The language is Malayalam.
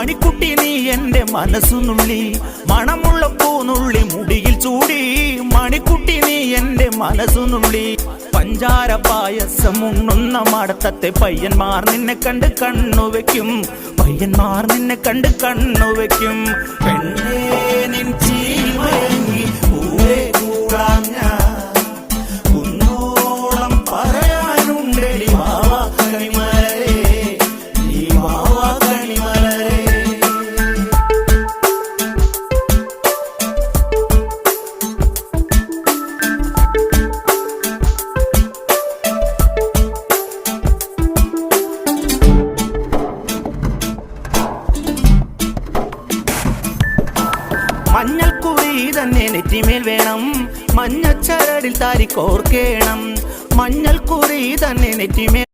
മണിക്കുട്ടി നീ എൻ്റെ മനസ്സുനുള്ളി മണമുള്ള പൂനുള്ളി മുടിയിൽ ചൂടി മണിക്കുട്ടി നീ എൻ്റെ മനസ്സുനുള്ളി പഞ്ചാര പായസം ഉണ്ണുന്ന മടത്തത്തെ പയ്യന്മാർ നിന്നെ കണ്ട് കണ്ണുവെക്കും പയ്യന്മാർ നിന്നെ കണ്ട് കണ്ണുവെക്കും പെണ്ണേ നിൻ ചീമയങ്ങി പൂവേ കൂടാൻ ഞാൻ കുന്നോളം പറയാനുണ്ടെടി വാവാ കണിമലരേ നീ വാവാ കണിമലരേ. മഞ്ഞൾക്കുറി തന്നെ നെറ്റിമേൽ വേണം മഞ്ഞച്ചരടിൽ താരി കോർക്കേണം മഞ്ഞൾക്കുറി തന്നെ നെറ്റിമേൽ